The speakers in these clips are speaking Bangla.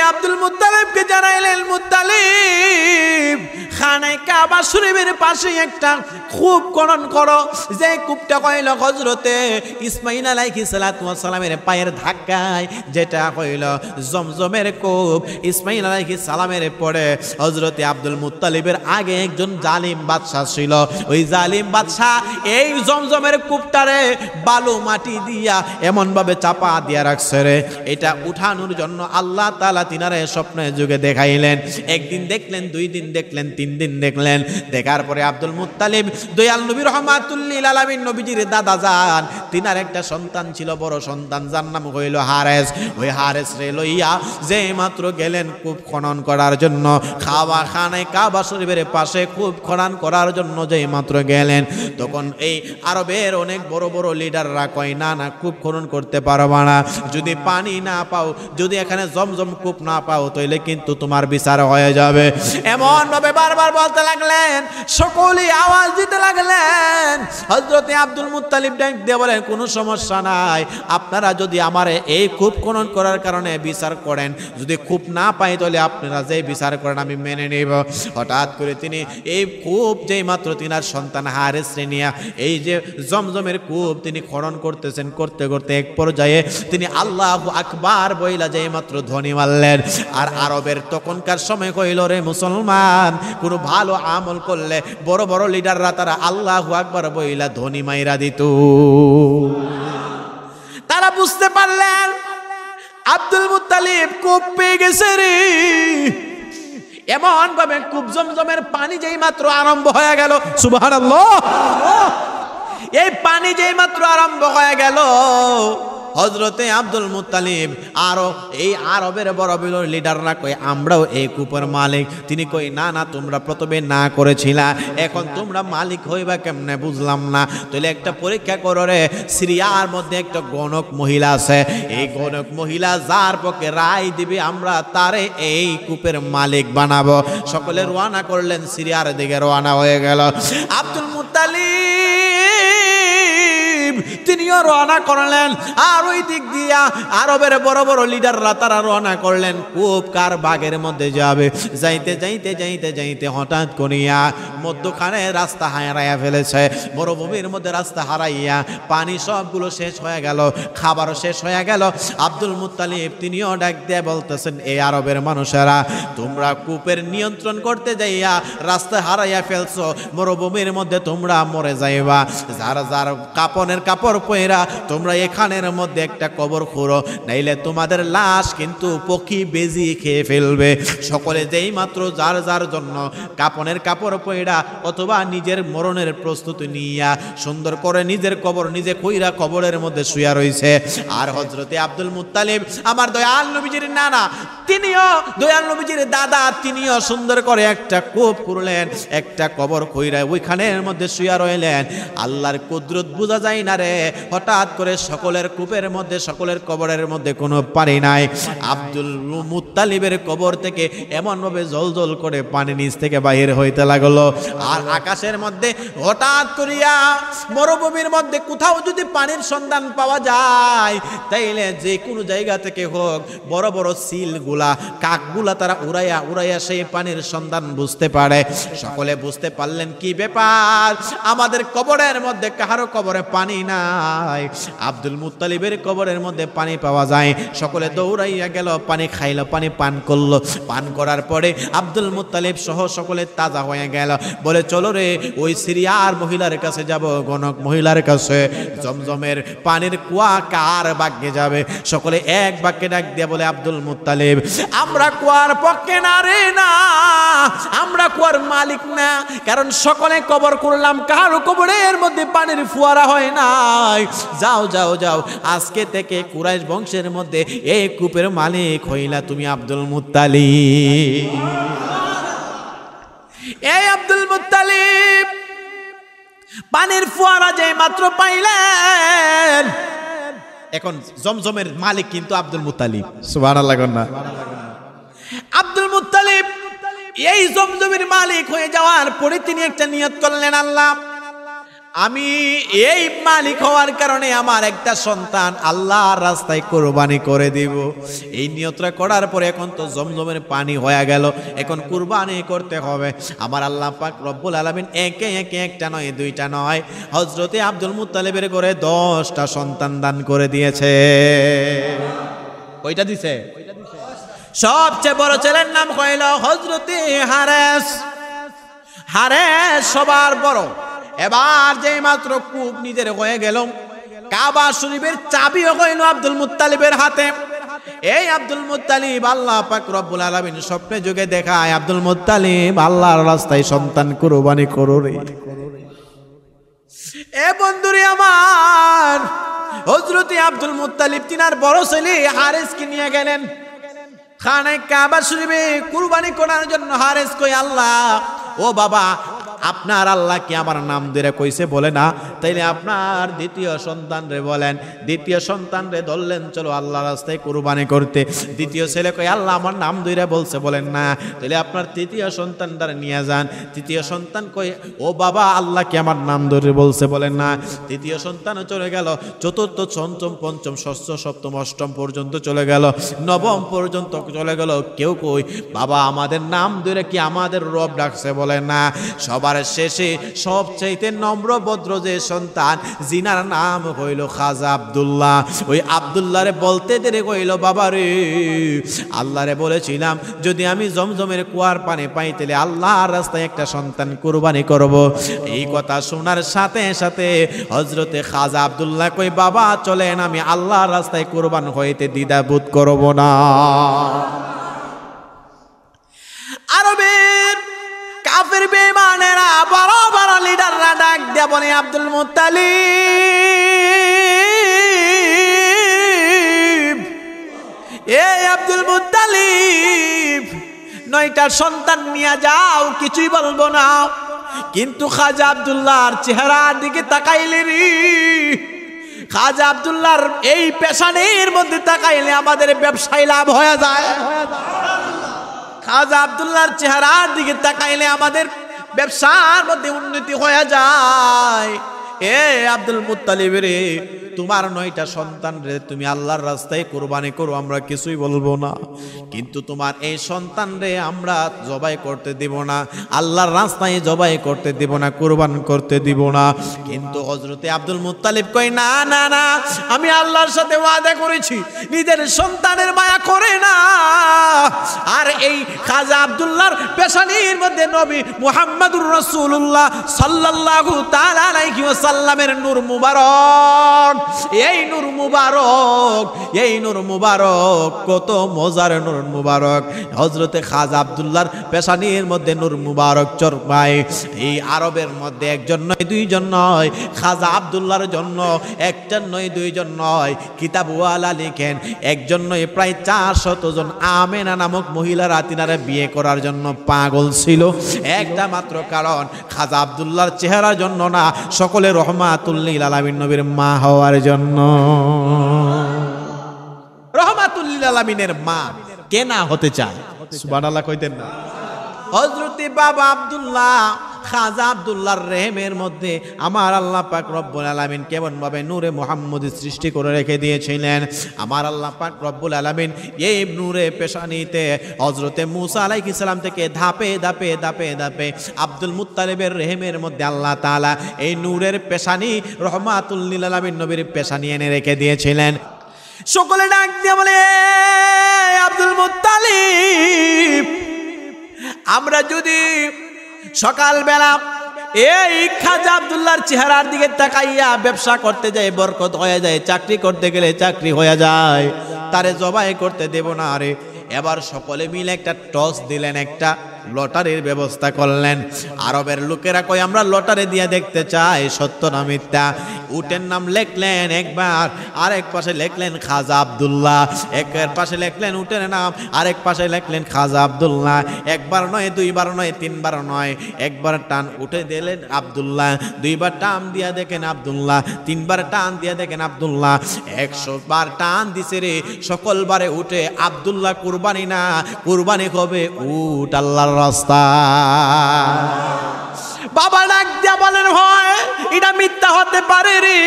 আব্দুল মুত্তালিবকে জানাইলেন, মুত্তালিব খানায় কাবা শরীফের পাশে একটা কূপ খনন করো। যে কূপটা কইল হযরতে ইসমাঈল আলাইহিস সালাতু ওয়াস সালামের পায়ের ধাক্কায় যেটা কইল জমজমের কূপ। ইসমাঈল আলাইহিস সালামের পরে হযরতে আব্দুল মুত্তালিবের আগে একজন জালিম বাদশা ছিল। ওই জালিম বাদশা এই জমজমের কূপটারে বালু মাটি দিয়া এমন ভাবে চাপা দিয়া রাখছে রে, এটা উঠানোর জন্য আল্লাহ তাআলা তিনারে স্বপ্নে যুগে দেখাইলেন। একদিন দেখলেন, দুই দিন দেখলেন, তিন দিন দেখলেন। দেখার পরে আব্দুল মুত্তালিব দয়াল নবী রাহমাতুল লিল আলামিন নবীজির দাদা যান, তিনার একটা সন্তান ছিল, বড় সন্তান, যার নাম হইল হারেস। ওই হারেস রে লইয়া যে মাত্র গেলেন কূপ খনন করার জন্য, খানায় কাবা শরীফের পাশে কূপ খনন করার জন্য যে মাত্র গেলেন, তখন এই আরবের অনেক বড় বড় লিডাররা কয়, না না, কূপ খনন করতে পারবা না, যদি পানি না পাও, যদি এখানে জমজম কূপ না পাও, তাইলে কিন্তু তোমার বিচার হয়ে যাবে। এমন ভাবে বারবার বলতে লাগলেন, সকলেই আওয়াজ দিতে লাগলেন। হযরতে আব্দুল মুত্তালিব ডাক দিয়ে বলেন, কোনো সমস্যা নাই, আপনারা যদি আমার এই কূপ খনন করার কারণে বিচার করেন, যদি কূপ না পাই তাহলে আপনারা যে বিচার করেন আমি মেনে নেব। হঠাৎ করে তিনি এই কূপ যেই মাত্র তিনার সন্তান হারেস নিয়া এই যে জমজমের কূপ তিনি খনন করতেছেন, করতে করতে এক পর্যায়ে তিনি আল্লাহু আকবার বইলা যেই মাত্র ধ্বনি মারলেন। আর আরবের তখনকার সময় কইল, রে মুসলমান, কোনো ভালো আমল করলে বড় বড় লিডাররা তারা আল্লাহু আকবার বইলা ধ্বনি মাইরা দিত। তারা বুঝতে পারলেন আব্দুল মুত্তালিব কূপ পেয়ে গেছে রে। এমন ভাবে কূপ জমজমের পানি যেই মাত্র আরম্ভ হয়ে গেল, সুবহানাল্লাহ, এই পানি যেই মাত্র আরম্ভ হয়ে গেল, হযরতে আব্দুল মুত্তালিব আরো এই আরবের বড় বড় লিডাররা কয়, আমরাও এই কূপের মালিক। তিনি কই, না না, তোমরা প্রথমে না করেছিলা, এখন তোমরা মালিক হইবা কেমনে বুঝলাম না। তাহলে একটা পরীক্ষা করো রে, সিরিয়ার মধ্যে একটা গণক মহিলা আছে, এই গণক মহিলা যার পক্ষে রায় দিবে আমরা তারে এই কূপের মালিক বানাবো। সকলে রওনা করলেন, সিরিয়ার দিকে রওনা হয়ে গেল। আব্দুল মুত্তালিব তিনিও রওনা করলেন, আর ওই দিক দিয়া আরবের বড় বড় লিডাররা তারা রওনা করলেন কূপ কার বাগের মধ্যে যাবে। যাইতে যাইতে যাইতে যাইতে হঠাৎ করিয়া মধ্যখানে রাস্তা হারাইয়া ফেলেছে, মরুভূমির মধ্যে রাস্তা হারাইয়া পানি সবগুলো শেষ হয়ে গেল, খাবারও শেষ হয়ে গেল। আব্দুল মুত্তালিব তিনিও ডাক দিয়ে বলতেছেন, এই আরবের মানুষেরা, তোমরা কূপের নিয়ন্ত্রণ করতে যাইয়া রাস্তা হারাইয়া ফেলছো, মরুভূমির মধ্যে তোমরা মরে যাইবা। যার যার কাপনের কাপড় পয়রা তোমরা এখানের মধ্যে একটা কবর খুঁড়ো, নাইলে তোমাদের লাশ কিন্তু পক্ষী বেজি খেয়ে ফেলবে। সকলে যেই মাত্র যার যার জন্য কাপনের কাপড় পয়রা অথবা নিজের মরণের প্রস্তুতি নিয়া সুন্দর করে নিজের কবর নিজে খুঁড়া কবরের মধ্যে শুয়া রয়েছে। আর হযরতে আব্দুল মুত্তালিব আমার দয়াল নবীজির নানা, তিনিও দয়াল নবীজির দাদা, তিনিও সুন্দর করে একটা কূপ খুঁড়লেন, একটা কবর খুঁড়া ওইখানের মধ্যে শুয়া রইলেন। আল্লাহর কুদরত বোঝা যায় না রে, হঠাৎ করে সকলের কূপের মধ্যে, সকলের কবরের মধ্যে কোনো পানি নাই। আব্দুল মুত্তালিবের কবর থেকে এমনভাবে জল জল করে পানি নিচ থেকে বাহির হইতে লাগলো। আর আকাশের মধ্যে হঠাৎ করিয়া মরুভূমির মধ্যে কোথাও যদি পানির সন্ধান পাওয়া যায়, তাইলে যে কোনো জায়গা থেকে হোক বড় বড় সিলগুলা, কাকগুলা তারা উড়াইয়া উড়াইয়া সেই পানির সন্ধান বুঝতে পারে। সকলে বুঝতে পারলেন কি ব্যাপার, আমাদের কবরের মধ্যে কাহারো কবরে পানি নাই, আব্দুল মুত্তালিবের কবরের মধ্যে পানি পাওয়া যায়। সকলে দৌড়াইয়া গেল, পানি খাইল, পানি পান করলো। পান করার পরে আব্দুল মুত্তালিব সহ সকলে তাজা হয়ে গেল। বলে, চলো রে ওই সিরিয়ার মহিলার কাছে যাব, গণক মহিলার কাছে। জমজমের পানির কুয়া কার ভাগ্যে যাবে? সকলে এক বাক্যে ডাক দিয়ে বলে, আব্দুল মুত্তালিব, আমরা কুয়ার পক্ষে না রে, না, আমরা কুয়ার মালিক না। কারণ সকলে কবর করলাম, কারো কবরের মধ্যে পানির ফুয়ারা হয় নাই। যাও যাও যাও, আজকে থেকে কুরাইশ বংশের মধ্যে এই কূপের মালিক হইলা তুমি আব্দুল মুত্তালিব। এই আব্দুল মুত্তালিব পানির ফুয়ারা যে মাত্র পাইলেন, এখন জমজমের মালিক কিন্তু আব্দুল মুত্তালিব। সুবহানাল্লাহ। আব্দুল মুত্তালিব এই জমজমের মালিক হয়ে যাওয়ার পরে তিনি একটা নিয়ত করলেন, আল্লাহ আমি এই মালিক হওয়ার কারণে আমার একটা সন্তান আল্লাহর রাস্তায় কুরবানি করে দিব। এই নিয়তটা করার পরে এখন তো জমজমের পানি হয়ে গেল, এখন কুরবানি করতে হবে। আমার আল্লাহ পাক রব্বুল আলামিন একে একে একটা নয় দুইটা নয় হযরতে আব্দুল মুত্তালিবের করে 10টা সন্তান দান করে দিয়েছে। কয়টা দিছে? সবচেয়ে বড় ছেলের নাম হইল হযরতে হারেস। হারেস সবার বড়। এবার যেই মাত্র কূপ নিজের হয়ে গেল, কাবা শরীফের চাবিও হইল আব্দুল মুত্তালিবের হাতে। এই আব্দুল মুত্তালিব আল্লাহ পাক রব্বুল আলামিন স্বপ্নে যুগে দেখায়, আব্দুল মুত্তালিব আল্লাহর রাস্তায় সন্তান কুরবানি করো রে। এ বন্ধুরে আমার, হযরতে আব্দুল মুত্তালিব তিনার বড় ছেলে হারেসকে নিয়ে গেলেন খানে কাবা শরীফে কুরবানি করার জন্য। হারেস কই, আল্লাহ ও বাবা, আপনার আল্লাহ কি আমার নাম ধরে কইছে বলে না? তাইলে আপনার দ্বিতীয় সন্তান রে বলেন। দ্বিতীয় সন্তান রে ধরলেন, চলো আল্লাহ রাস্তায় কুরবানি করতে। দ্বিতীয় ছেলে কই, আল্লাহ আমার নাম ধরে বলছে বলেন না? তাইলে আপনার তৃতীয় সন্তানটা নিয়ে যান। তৃতীয় সন্তান কই, ও বাবা, আল্লাহ কি আমার নাম ধরে বলছে বলেন না? তৃতীয় সন্তানও চলে গেল। চতুর্থ, পঞ্চম, ষষ্ঠ, সপ্তম, অষ্টম পর্যন্ত চলে গেল। নবম পর্যন্ত চলে গেল। কেউ কই, বাবা আমাদের নাম ধরে কি আমাদের রব ডাকছে বলেন না? সবার শেষে সবচাইতে নম্র ভদ্র যে সন্তান, জিনার নাম হইল খাজা আব্দুল্লাহ। ওই আব্দুল্লাহ রে বলতে দেরি কইল, বাবা রে, আল্লাহ রে বলেছিলাম যদি আমি জমজমের কুয়ার পানি পাই তাহলে আল্লাহর রাস্তায় একটা সন্তান কুরবানি করব। এই কথা শোনার সাথে সাথে হযরতে খাজা আব্দুল্লাহ কই, বাবা চলেন, আমি আল্লাহর রাস্তায় কুরবান হইতে দ্বিধাবোধ করব না। আরবের কাফের বেঈমানেরা বড় বড় লিডাররা ডাক দিয়া বলে, আব্দুল মুত্তালিব, এই আব্দুল মুত্তালিব, 9টা সন্তান নিয়ে যাও, কিছুই বলবো না। কিন্তু খাজা আব্দুল্লাহর চেহারার দিকে তাকাইলে রে, খাজা আব্দুল্লাহর এই পেশানির মধ্যে তাকাইলে আমাদের ব্যবসায় লাভ হয়ে যায়। খাজা আব্দুল্লাহর চেহারার দিকে তাকাইলে আমাদের ব্যবসার মধ্যে উন্নতি হয়ে যায়। এ আব্দুল মুত্তালিব রে, তোমার 9টা সন্তান রে তুমি আল্লাহর রাস্তায় কুরবানি করো, আমরা কিছুই বলবো না। কিন্তু তোমার এই সন্তান রে আমরা জবাই করতে দিব না, আল্লাহর রাস্তায় জবাই করতে দিব না, কুরবান করতে দিব না। কিন্তু হযরতে আব্দুল মুত্তালিব কই, না না না, আমি আল্লাহর সাথে ওয়াদা করেছি, নিজের সন্তানের মায়া করে না। আর এই খাজা আব্দুল্লাহর পেশানির মধ্যে নবী মুহাম্মদুর রাসূলুল্লাহ সাল্লাল্লাহু তাআলা আলাইহি ওয়াসাল্লামের নূর মুবারক। এই নূর মুবারক, এই নূর মুবারক কত মজার নূর মুবারক। হযরতে খাজা আব্দুল্লাহর পেশানির মধ্যে নূর মুবারক চরমায়। এই আরবের মধ্যে একজন নয় দুইজন নয়, খাজা আব্দুল্লাহর জন্য একজন নয় দুইজন নয়, কিতাবওয়ালা লিখেন একজন নয় প্রায় 400 জন আমেনা নামক মহিলারা তিনারা বিয়ে করার জন্য পাগল ছিল। একটা মাত্র কারণ, খাজা আব্দুল্লাহর চেহারার জন্য না, সকলে রহমাতুল লিল আলামিন নবীর মা হওয়ার জন্য। রহমাতুল লিল আলামিনের মা কে না হতে চায়? সুবহানাল্লাহ কইতেন না? হযরতে বাবা আব্দুল্লাহ খাজা আব্দুল্লাহর রেহেমের মধ্যে আমার আল্লাহ পাক রব্বুল আলামিন কেমন ভাবে নূরে মুহাম্মদী সৃষ্টি করে রেখে দিয়েছিলেন। আমার আল্লাহ পাক রব্বুল আলামিন এই নূরে পেশানিতে হযরতে মূসা আলাইহিস সালাম থেকে ধাপে ধাপে ধাপে ধাপে আব্দুল মুত্তালিবের রেহেমের মধ্যে আল্লাহ তাআলা এই নূরের পেশানি রহমাতুল লিল আলামিন নবীর পেশানি এনে রেখে দিয়েছিলেন। সকলে ডাক দিয়ে বলে, আব্দুল মুত্তালিব, আমরা যদি সকালবেলা এই খাজা আব্দুল্লাহর চেহারার দিকে তাকাইয়া ব্যবসা করতে যাই বরকত হয়ে যায়, চাকরি করতে গেলে চাকরি হয়ে যায়, তারে জবাই করতে দেব না রে। এবার সকলে মিলে একটা টস দিলেন, একটা লটারির ব্যবস্থা করলেন। আরবের লোকেরা কই, আমরা লটারি দিয়ে দেখতে চাই সত্য না মিথ্যা। উটের নাম লিখলেন একবার, আরেক পাশে লিখলেন খাজা আব্দুল্লাহ, একের পাশে লিখলেন উটের নাম, আরেক পাশে লিখলেন খাজা আব্দুল্লাহ। একবার নয়, দুইবার নয়, তিনবার নয়, একবার টান উঠে দিলেন আব্দুল্লাহ, দুইবার টান দিয়া দেখেন আব্দুল্লাহ, তিনবার টান দিয়া দেখেন আব্দুল্লাহ, 100 বার টান দিছে রে। সকল বারে উঠে আব্দুল্লাহ কুরবানি না, কুরবানি হবে উট আল্লাহর রাস্তা। বাবা ডাক দিয়া বলেন হয় এটা মিথ্যা হতে পারে রে,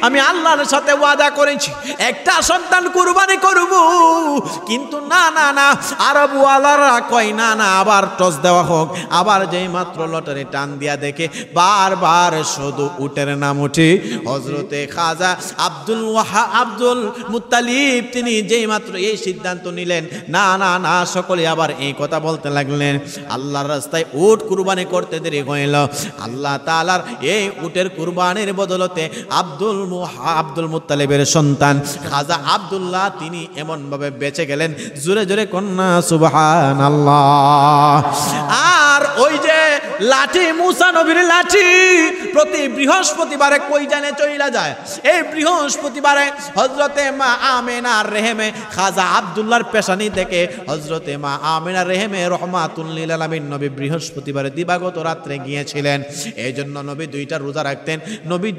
আমি আল্লাহর সাথে ওয়াদা করেছি একটা সন্তান কুরবানি করব, কিন্তু না না না, আরব ওয়ালারা কয় না না, আবার টস দেওয়া হোক। আবার যেই মাত্র লটারি টান দিয়া দেখে বারবার শুধু উটের নাম উঠে। হযরতে খাজা আব্দুল মুত্তালিব তিনি যেই মাত্র এই সিদ্ধান্ত নিলেন, না না না, সকলে আবার এই কথা বলতে লাগলেন। আল্লাহর রাস্তায় উট কুরবানি করতে দেরি হইল। আল্লাহ তাআলার এই উটের কুরবানির বদলতে আব্দুল মুত্তালিবের সন্তান খাজা আব্দুল্লাহ তিনি এমন ভাবে বেঁচে গেলেন, জোরে জোরে কন্যা সুবহানাল্লাহ। আর ওই যে লাঠি, মুসা নবীর লাঠি প্রতি বৃহস্পতিবারে কই জানে চইলা যায়। এই বৃহস্পতিবারে হযরতে মা আমেনার রেহেমে খাজা আব্দুল্লাহর পেশানি থেকে হযরতে মা আমেনার রেহেমে রহমাতুল লিল আলামিন নবী বৃহস্পতিবারে দিবাগত রাত্রে গিয়েছিলেন। এই জন্য নবী দুইটা রোজা রাখতেন। নবী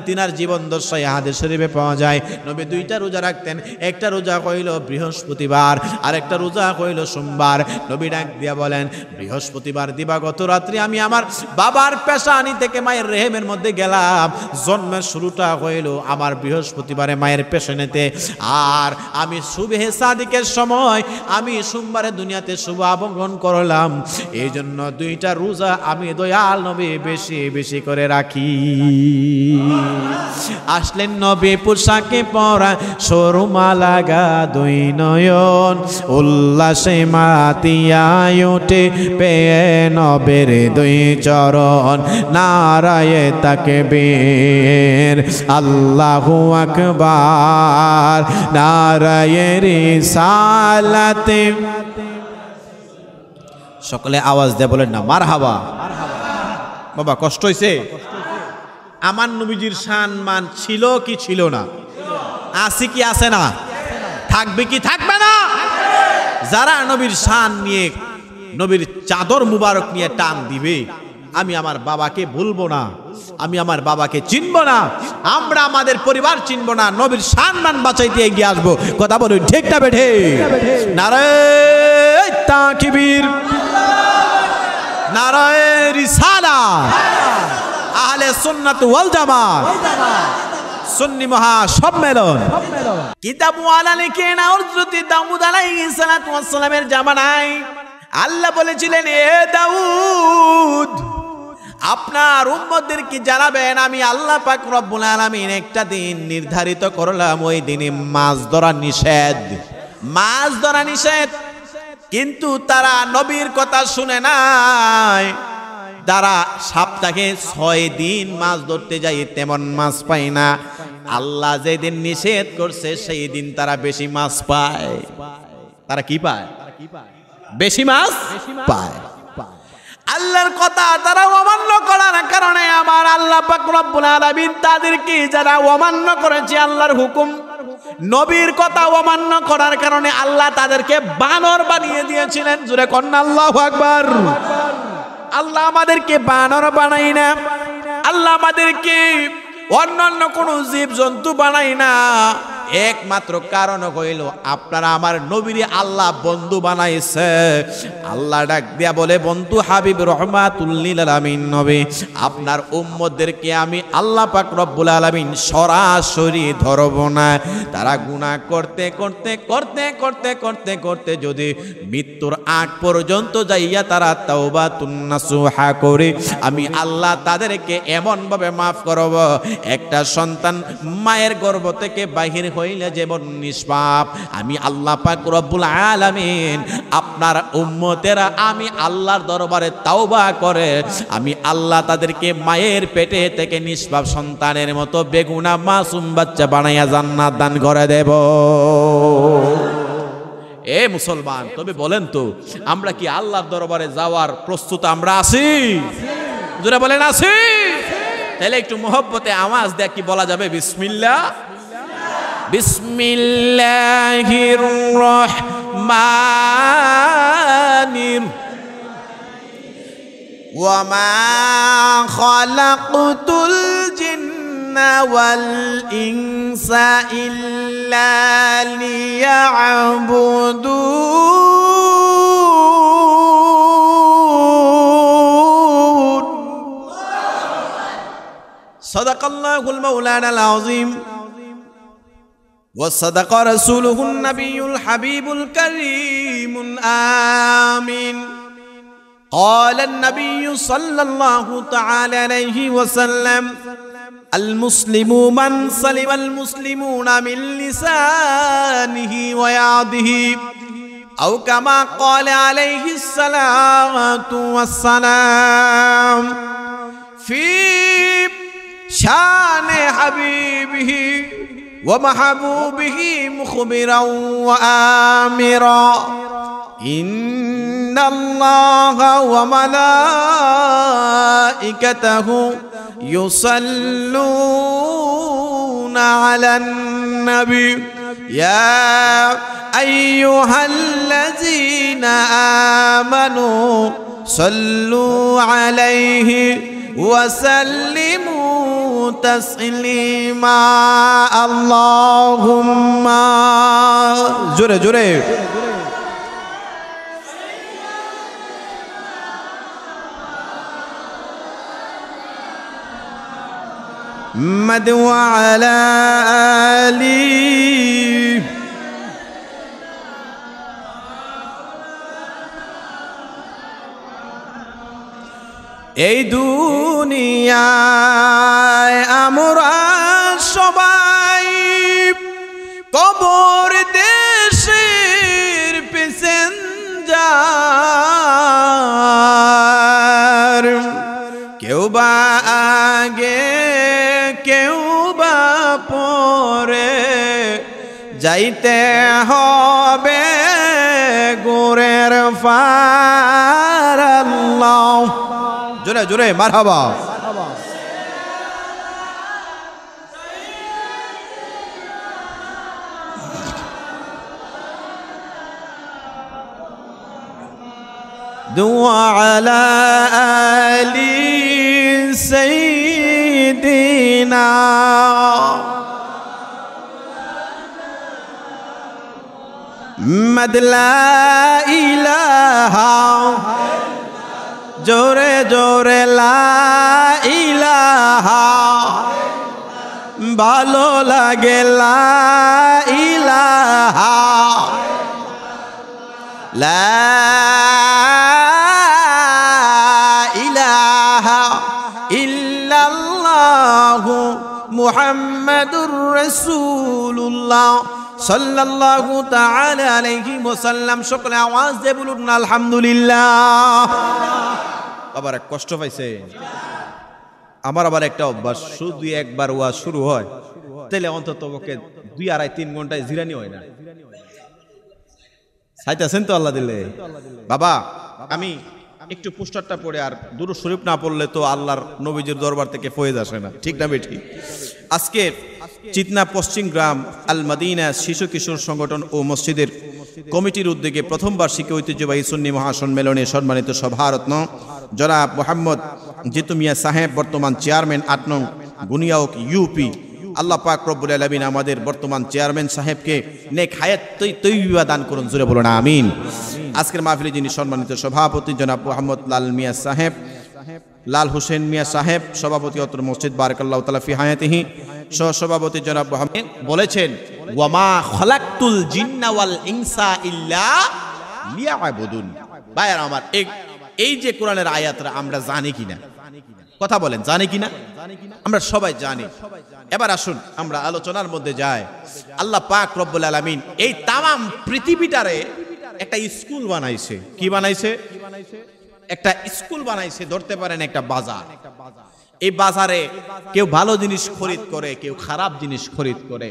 তিনার জীবন দশায় হাদিস শরীফে পাওয়া যায় নবী দুইটা রোজা রাখতেন। একটা রোজা হইল বৃহস্পতিবার, আর একটা রোজা হইল সোমবার। নবী ডাক দিয়া বলেন, বৃহস্পতিবার দিবাগত রাত্রে আমি আমার বাবার পেশানি থেকে মায়ের রেহেমের মধ্যে গেলাম। জন্মের শুরুটা হইল আমার বৃহস্পতিবারে মায়ের পেশানিতে, আর আমি সুবহে সাদিকের সময় আমি সোমবারে দুনিয়াতে শুভ আগমন করলাম। এই জন্য দুইটা রোজা আমি দয়াল নবী বেশি বেশি করে রাখি। আসলেন নবী পোশাকে পরা, সরুমা লাগা দুই নয়ন, উল্লাসে মাতিয়ায় ওঠে পেয়ে নবের দুই চরণ। নারায়ে তাকবীর, আল্লাহু আকবার, নারায়ে রিসালাতে। সকলে আওয়াজ দিয়ে বলেন না মারহাবা। বাবা কষ্ট হইছে? আমার নবীজির সম্মান ছিল কি ছিল না? আছে কি আছে না? থাকবে কি থাকবে না? যারা নবীর শান নিয়ে, নবীর চাদর মুবারক নিয়ে টান দিবে, আমি আমার বাবাকে ভুলবো না, আমি আমার বাবাকে চিনব না, আমরা আমাদের পরিবার চিনব না, নবীর সম্মান বাঁচাইতে এগিয়ে আসবো। কথা বলুন ঠিক না বেঠে? নারায়ে তাকবীর, নারায়ে রিসালাত, আহলে সুন্নাত ওয়াল জামাত, সুন্নি মহা সম্মেলন। কিতাব ওয়ালা লিখেন হযরত দাউদ আলাইহিস সালাতু ওয়াস সালামের জামানায় আল্লাহ বলেছিলেন, এ দাউদ আপনার উম্মতদেরকে জানাবেন আমি আল্লাহ পাক রব্বুল আলামিন একটা দিন নির্ধারিত করলাম, ওই দিনে মাছ ধরা নিষেধ, মাছ ধরা নিষেধ। কিন্তু তারা নবীর কথা শুনে নাই। তারা সপ্তাহে 6 দিন মাছ ধরতে যায়, তেমন মাছ পায় না। আল্লাহ যেদিন নিষেধ করছে সেই দিন তারা বেশি মাছ পায়। তারা কি পায়? বেশি মাছ পায়। আল্লাহর কথা তারা অমান্য করার কারণে আমার আল্লাহ পাক রব্বুল আলামিন তাদেরকে, যারা অমান্য করেছে আল্লাহর হুকুম, নবীর কথা অমান্য করার কারণে আল্লাহ তাদেরকে বানর বানিয়ে দিয়েছিলেন। জোরে কন্না আল্লাহু আকবার। আল্লাহ আমাদেরকে বানর বানাই না, আল্লাহ আমাদেরকে অন্যান্য কোনো জীব জন্তু বানাই না। একমাত্র কারণ হইল আপনারা আমার নবীরে আল্লাহ বন্ধু বানাইছে। আল্লাহ ডাক দিয়া বলে, বন্ধু হাবিব রহমাতুল লিল আলামিন নবী, আপনার উম্মতদেরকে আমি আল্লাহ পাক রব্বুল আলামিন সরাসরি ধরব না। তারা গুনাহ করতে করতে করতে করতে করতে করতে যদি মৃত্যুর আগ পর্যন্ত যাইয়া তারা তাওবাতুন নাসুহা করে, আমি আল্লাহ তাদেরকে এমন ভাবে মাফ করব, একটা সন্তান মায়ের গর্ভ থেকে বাহির হইলে যেমন নিষ্পাপ, আমি আল্লাহ পাক রব্বুল আলামিন আপনার উম্মতেরা আমি আল্লাহর দরবারে তাওবা করে আমি আল্লাহ তাদেরকে মায়ের পেটে থেকে নিষ্পাপ সন্তানের মতো বেগুনা মাসুম বাচ্চা বানাইয়া জান্নাত দান করে দেব। এ মুসলমান, তবে বলেন তো আমরা কি আল্লাহর দরবারে যাওয়ার প্রস্তুত আমরা আছি? জোরে বলেন আছি? তাহলে একটু মোহব্বতে আওয়াজ দিয়ে কি বলা যাবে? বিসমিল্লাহ, বিসমিল্লাহির রহমানির ওয়া মা খালাকতুল জিন্না ওয়াল ইনসা ইল্লা লিয়াবুদুন। সাদাকাল্লাহুল মাওলানাল আযীম ওয়া সাদাকা রাসূলুহুন নাবিয়্যুল হাবিবুল কারীমুল আমিন قال النبي صلى الله تعالى عليه وسلم المسلم من سلم المسلمون من لسانه ويده أو كما قال عليه الصلاة والسلام في شان حبيبه ومحبوبه مخبرا وآمرا إن الله وملائكته يصلون على النبي يا أيها الذين آمنوا صلوا عليه وسلموا تسليما اللهم جري جري محمد وعلى آله এই দুনিয়ায় আমরা সবাই কবর দেশের প্যাসেঞ্জার কেউ বা আগে কেউ বা পরে যাইতে হবে গোরের ফার আল্লাহ জোরে জোরে মারহাবা দুআ আলা আলি সাইয়্যিদিনা মুহাম্মদ লা ইলাহা জোরে জোরে লা ইলাহা ভালো লাগে লা ইলাহা লা ইলাহা ইল্লাল্লাহু মুহাম্মাদুর রাসূলুল্লাহ সাল্লাল্লাহু তাআলা আলাইহি ওয়াসাল্লাম সকলে আওয়াজ দিয়ে বলুন আলহামদুলিল্লাহ আবার কষ্ট পাইছে আমার আবার একটা অভ্যাস শুধু একবার ওয়াজ শুরু হয় তাহলে অন্তত ওকে 2-2.5-3 ঘন্টায় জিরানি হয় না চাইতেছেন তো আল্লাহ দিলে বাবা আমি একটু পোস্টারটা পড়ে আর দুরূদ শরীফ না পড়লে তো আল্লাহর নবীজির দরবার থেকে ফয়েজ আসে না ঠিক না বেঠি আজকে চিতনা পশ্চিম গ্রাম আল মদিনা শিশু কিশোর সংগঠন ও মসজিদের কমিটির উদ্যোগে প্রথম বার্ষিকী ঐতিহ্যবাহী সুন্নি মহাসম্মেলনে সম্মানিত সভারত্ন জনাব মোহাম্মদ জিতু মিয়া সাহেব বর্তমান চেয়ারম্যান ৮ নং বুনিয়াউক ইউপি আল্লাহ পাক রব্বুল আলামিন আমাদের বর্তমান চেয়ারম্যান সাহেবকে নেক হায়াত তৈয়্যিবা দান করুন জোরে বলুন আমিন আজকের মাহফিলে যিনি সম্মানিত সভাপতি জনাব মোহাম্মদ লাল মিয়া সাহেব লাল হোসেন মিয়া সাহেব সভাপতি অত্র মসজিদ বারাকাল্লাহু তাআলা ফি হায়াতিহি সহ সভাপতি জনাব মোহাম্মদ বলেছেন ওয়ামা খালাকতুল জিন্না ওয়াল ইনসা ইল্লা লিয়াবুদুন ভাইরা আমার এই যে কোরআনের আয়াতটা আমরা জানি কিনা কথা বলেন জানি কিনা আমরা সবাই জানি এবার আসুন আমরা আলোচনার মধ্যে যাই আল্লাহ পাক রব্বুল আলামিন এই তামাম পৃথিবীটারে একটা স্কুল বানাইছে কি বানাইছে একটা স্কুল বানাইছে ধরতে পারেন একটা বাজার এই বাজারে কেউ ভালো জিনিস খরিদ করে কেউ খারাপ জিনিস খরিদ করে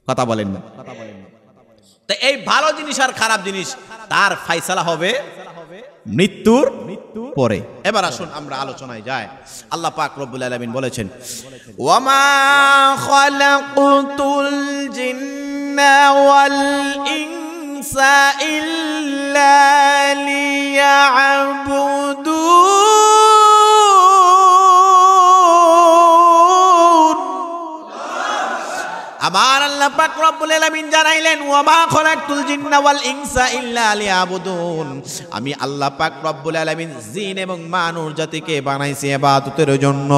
কথা বলেন না তো এই ভালো জিনিস আর খারাপ জিনিস তার ফয়সালা হবে মৃত্যুর পরে এবার আসুন আমরা আলোচনায় যাই আল্লাহ পাক রব্বুল আলামিন বলেছেন ওয়ামা খালাকুতুল জিন্না ওয়াল ইনসা ইল্লা লিয়াবুদুন আমার আল্লাহ পাক রব্বুল আলামিন জানাইলেন ওয়া মা খালাকতুল জিন্না ওয়াল ইনসা ইল্লা লিয়াবুদুন, আমি আল্লাহ পাক রব্বুল আলামিন জিন এবং মানুষ জাতিকে বানাইছি ইবাদতের জন্য।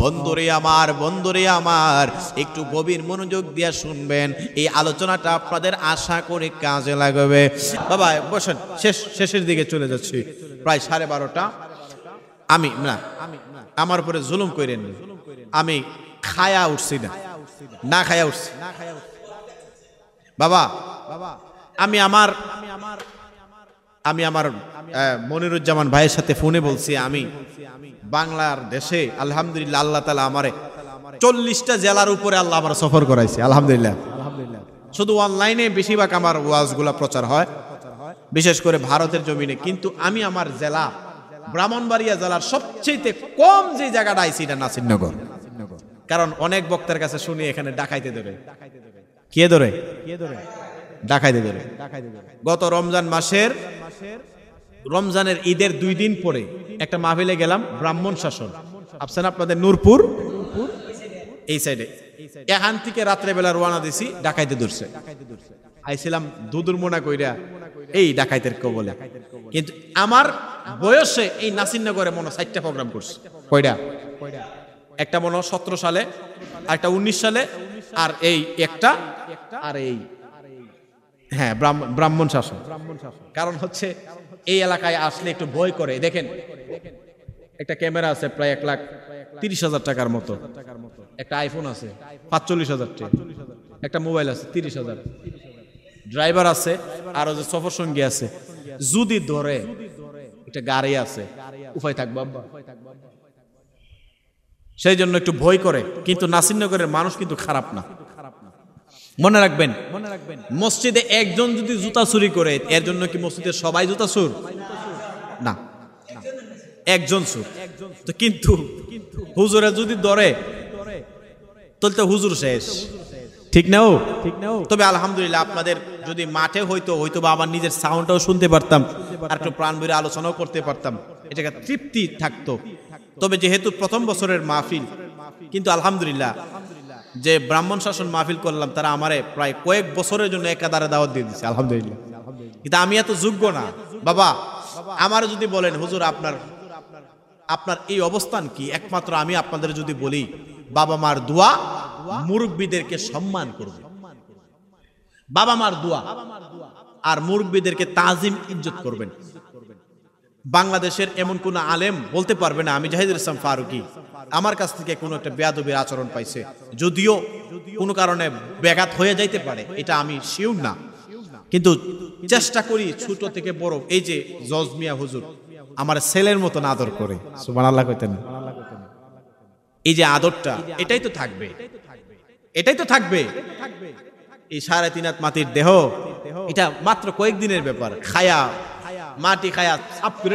বন্ধুরে আমার একটু গভীর মনোযোগ দিয়ে শুনবেন, এই আলোচনাটা আপনাদের আশা করি কাজে লাগবে। বাবা বসেন, শেষের দিকে চলে যাচ্ছি, প্রায় 12:30। আমি না, আমার উপরে জুলুম করেন, আমি খায়া উঠছি না খায়া উঠছি বাবা। আমি আমার মনিরুজ্জামান ভাইয়ের সাথে ফোনে বলছি, আমি বাংলার দেশে আলহামদুলিল্লাহ আল্লাহ তাআলা আমারে 40টা জেলার উপরে আল্লাহ আমার সফর করাইছে আলহামদুলিল্লাহ। শুধু অনলাইনে বেশিরভাগ আমার ওয়াজগুলা প্রচার হয়, বিশেষ করে ভারতের জমিনে। কিন্তু আমি আমার জেলা ব্রাহ্মণবাড়িয়া জেলার সবচেয়ে কম যে জায়গাটা আইছি এটা নাসিরনগর। কারণ অনেক বক্তার কাছে শুনি এখানে ডাকাইতে ধরে, কে ধরে? ডাকাইতে ধরে। গত রমজান মাসের রমজানের ঈদের 2 দিন পরে একটা মাহফিলে গেলাম, ব্রাহ্মণ শাসন আপছেন আপনাদের নূরপুর এই সাইডে। এখান থেকে রাত্রে বেলা রওনা দিছি, ডাকাইতে ধরছে। আইছিলাম দুদুর মোনা কইরা এই ডাকাইতের কবলে। কিন্তু আমার বয়সে এই নাসিরনগরে মনে 4টা প্রোগ্রাম করছে। কয়টা? একটা মনে 17 সালে, আর একটা 19 সালে, আর এই একটা, আর এই হ্যাঁ ব্রাহ্মণ শাসন। কারণ হচ্ছে এই এলাকায় আসলে একটু ভয় করে। দেখেন একটা ক্যামেরা আছে প্রায় 1,30,000 টাকার মতো, একটা আইফোন আছে 45,000 টাকা, একটা মোবাইল আছে 30,000, ড্রাইভার আছে, আরো যে সফর সঙ্গী আছে। যদি ধরে একটা গাড়ি আছে, উপায় থাকবে আব্বা। সেই জন্য একটু ভয় করে। কিন্তু নাসিরনগরের মানুষ কিন্তু খারাপ না, মনে রাখবেন। মসজিদে একজন যদি জুতা চুরি করে, এর জন্য কি মসজিদে সবাই জুতা চোর? না, একজন চোর। তো কিন্তু হুজুরে যদি ধরে তাহলে তো হুজুর শেষ, ঠিক না? তবে আলহামদুলিল্লাহ আপনাদের যদি মাঠে হয়তো বা আমার নিজের সাউন্ডটাও শুনতে পারতাম, আর একটু প্রাণভরে আলোচনাও করতে পারতাম, এটা তৃপ্তি থাকতো। তবে যেহেতু প্রথম বছরের মাহফিল, কিন্তু আলহামদুলিল্লাহ যে ব্রাহ্মণ শাসন মাহফিল করলাম, তারা আমারে প্রায় কয়েক বছরের জন্য একাধারে দাওয়াত দিয়ে দিচ্ছে আলহামদুলিল্লাহ। কিন্তু আমি এত যোগ্য না বাবা। আমার যদি বলেন হুজুর আপনার এই অবস্থান কি, একমাত্র আমি আপনাদের যদি বলি বাবা মার দোয়া, মুরব্বীদেরকে সম্মান করবে, বাবা মার দোয়া আর মুরব্বীদেরকে তাজিম ইজ্জত করবেন। বাংলাদেশের এমন কোন আলেম বলতে পারবে না আমি জাহিদুল ইসলাম ফারুকী আমার কাছ থেকে কোনো একটা বেয়াদবির আচরণ পাইছে, যদিও কোনো কারণে ব্যাঘাত হয়ে যাইতে পারে, এটা আমি শিওর না। কিন্তু চেষ্টা করি ছোট থেকে বড়। এই যে জজ মিয়া হুজুর আমার ছেলের মতন আদর করে, সুবহানাল্লাহ কইতেন। এই যে আদরটা, এটাই তো থাকবে। এই 3.5 হাত মাটির দেহ, এটা মাত্র কয়েকদিনের ব্যাপার। মাটি খায়া সাপ করে